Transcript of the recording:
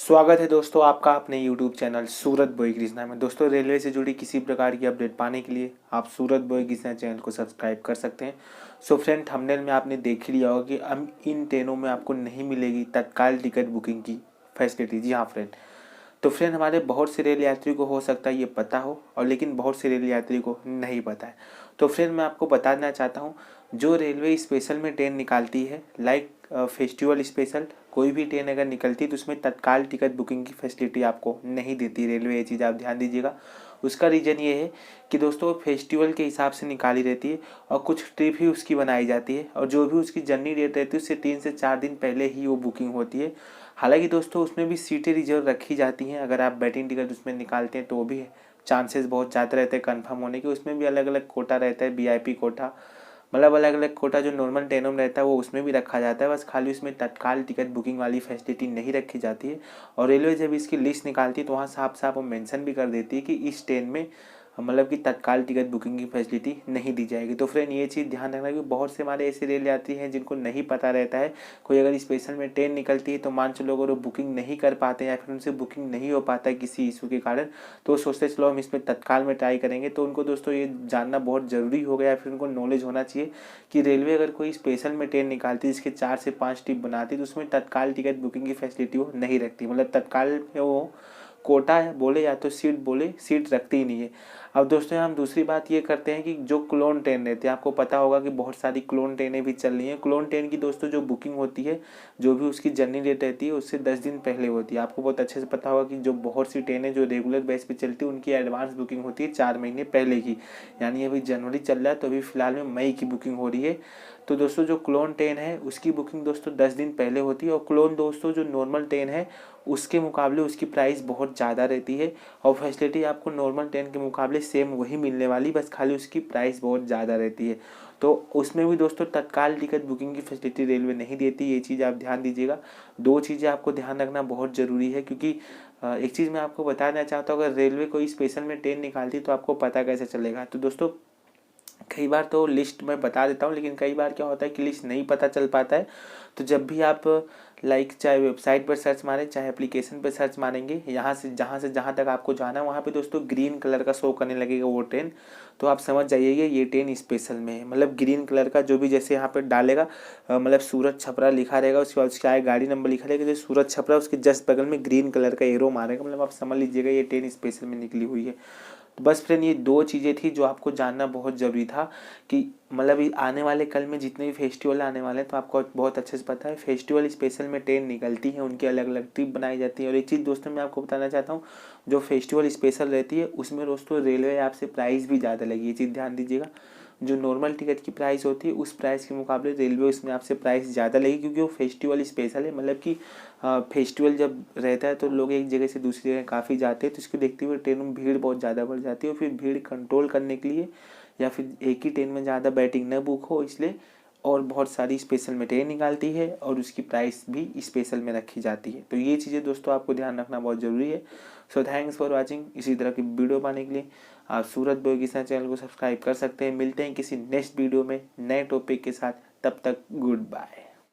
स्वागत है दोस्तों आपका अपने YouTube चैनल सूरत बॉय कृष्णा में। दोस्तों रेलवे से जुड़ी किसी प्रकार की अपडेट पाने के लिए आप सूरत बॉय कृष्णा चैनल को सब्सक्राइब कर सकते हैं। सो फ्रेंड, थंबनेल में आपने देख ही लिया होगा कि अब इन ट्रेनों में आपको नहीं मिलेगी तत्काल टिकट बुकिंग की फैसिलिटी। जी हाँ फ्रेंड, तो फ्रेंड हमारे बहुत से रेल यात्री को हो सकता है ये पता हो, और लेकिन बहुत से रेल यात्री को नहीं पता है। तो फ्रेंड मैं आपको बताना चाहता हूँ, जो रेलवे स्पेशल में ट्रेन निकालती है, लाइक फेस्टिवल स्पेशल कोई भी ट्रेन अगर निकलती है तो उसमें तत्काल टिकट बुकिंग की फैसिलिटी आपको नहीं देती रेलवे। ये चीज़ आप ध्यान दीजिएगा। उसका रीज़न ये है कि दोस्तों फेस्टिवल के हिसाब से निकाली रहती है और कुछ ट्रिप ही उसकी बनाई जाती है, और जो भी उसकी जर्नी डेट रहती है उससे 3 से 4 दिन पहले ही वो बुकिंग होती है। हालांकि दोस्तों उसमें भी सीटें रिजर्व रखी जाती हैं। अगर आप बैटिंग टिकट उसमें निकालते हैं तो वो भी चांसेस बहुत ज़्यादा रहते हैं कन्फर्म होने के। उसमें भी अलग अलग कोटा रहता है, वीआईपी कोटा, मतलब अलग अलग कोटा जो नॉर्मल ट्रेनों में रहता है वो उसमें भी रखा जाता है। बस खाली उसमें तत्काल टिकट बुकिंग वाली फैसिलिटी नहीं रखी जाती है। और रेलवे जब इसकी लिस्ट निकालती है तो वहाँ साफ साफ वो मेंशन भी कर देती है कि इस ट्रेन में मतलब कि तत्काल टिकट बुकिंग की फैसिलिटी नहीं दी जाएगी। तो फ्रेंड ये चीज़ ध्यान रखना कि बहुत से हमारे ऐसे रेल यात्री हैं जिनको नहीं पता रहता है। कोई अगर स्पेशल में ट्रेन निकलती है तो मान चलो अगर वो बुकिंग नहीं कर पाते या फिर उनसे बुकिंग नहीं हो पाता है किसी इशू के कारण, तो वो सोचते चलो हम इसमें तत्काल में ट्राई करेंगे। तो उनको दोस्तों ये जानना बहुत ज़रूरी हो गया, फिर उनको नॉलेज होना चाहिए कि रेलवे अगर कोई स्पेशल में ट्रेन निकालती है जिसके 4 से 5 ट्रिप बनाती है तो उसमें तत्काल टिकट बुकिंग की फैसिलिटी वो नहीं रखती। मतलब तत्काल में वो कोटा है बोले या तो सीट बोले, सीट रखती ही नहीं है। अब दोस्तों हम दूसरी बात ये करते हैं कि जो क्लोन ट्रेन रहती है, आपको पता होगा कि बहुत सारी क्लोन ट्रेनें भी चल रही हैं। क्लोन ट्रेन की दोस्तों जो बुकिंग होती है, जो भी उसकी जर्नी डेट रहती है उससे 10 दिन पहले होती है। आपको बहुत अच्छे से पता होगा कि जो बहुत सी ट्रेनें जो रेगुलर बेस पे चलती है उनकी एडवांस बुकिंग होती है 4 महीने पहले की। यानी अभी जनवरी चल रहा है तो अभी फिलहाल में मई की बुकिंग हो रही है। तो दोस्तों जो क्लोन ट्रेन है उसकी बुकिंग दोस्तों 10 दिन पहले होती है। और क्लोन दोस्तों जो नॉर्मल ट्रेन है उसके मुकाबले उसकी प्राइस बहुत ज़्यादा रहती है, और फैसिलिटी आपको नॉर्मल ट्रेन के मुकाबले सेम वही मिलने वाली, बस खाली उसकी प्राइस बहुत ज़्यादा रहती है। तो उसमें भी दोस्तों तत्काल टिकट बुकिंग की फैसिलिटी रेलवे नहीं देती। ये चीज़ आप ध्यान दीजिएगा। 2 चीज़ें आपको ध्यान रखना बहुत ज़रूरी है, क्योंकि एक चीज़ मैं आपको बताना चाहता हूँ, अगर रेलवे कोई स्पेशल में ट्रेन निकालती तो आपको पता कैसे चलेगा। तो दोस्तों कई बार तो लिस्ट मैं बता देता हूँ, लेकिन कई बार क्या होता है कि लिस्ट नहीं पता चल पाता है। तो जब भी आप लाइक चाहे वेबसाइट पर सर्च मारें चाहे एप्लीकेशन पर सर्च मारेंगे, यहाँ से जहाँ तक आपको जाना है वहाँ पे दोस्तों ग्रीन कलर का शो करने लगेगा वो ट्रेन। तो आप समझ जाइएगा ये ट्रेन स्पेशल में है। मतलब ग्रीन कलर का जो भी जैसे यहाँ पे डालेगा, मतलब सूरत छपरा लिखा रहेगा, उसके बाद उसका गाड़ी नंबर लिखा रहेगा, जैसे सूरत छपरा उसके जस्ट बगल में ग्रीन कलर का एरो मारेगा, मतलब आप समझ लीजिएगा ये ट्रेन स्पेशल में निकली हुई है। तो बस फ्रेंड ये 2 चीज़ें थी जो आपको जानना बहुत ज़रूरी था कि मतलब आने वाले कल में जितने भी फेस्टिवल आने वाले हैं तो आपको बहुत अच्छे से पता है फेस्टिवल स्पेशल में ट्रेन निकलती है, उनकी अलग अलग ट्रिप बनाई जाती है। और एक चीज़ दोस्तों मैं आपको बताना चाहता हूँ, जो फेस्टिवल स्पेशल रहती है उसमें दोस्तों रेलवे ऐप से प्राइस भी ज़्यादा लगी। ये चीज़ ध्यान दीजिएगा। जो नॉर्मल टिकट की प्राइस होती है उस प्राइस के मुकाबले रेलवे उसमें आपसे प्राइस ज़्यादा लगेगी, क्योंकि वो फेस्टिवल स्पेशल है। मतलब कि फेस्टिवल जब रहता है तो लोग एक जगह से दूसरी जगह काफ़ी जाते हैं, तो इसको देखते हुए ट्रेन में भीड़ बहुत ज़्यादा बढ़ जाती है। और फिर भीड़ कंट्रोल करने के लिए या फिर एक ही ट्रेन में ज़्यादा बैटिंग न बुक हो, इसलिए और बहुत सारी स्पेशल में ट्रेन निकालती है और उसकी प्राइस भी स्पेशल में रखी जाती है। तो ये चीज़ें दोस्तों आपको ध्यान रखना बहुत ज़रूरी है। So thanks for watching. इसी तरह की वीडियो पाने के लिए आप सूरत बॉय कृष्णा चैनल को सब्सक्राइब कर सकते हैं। मिलते हैं किसी नेक्स्ट वीडियो में नए टॉपिक के साथ, तब तक गुड बाय।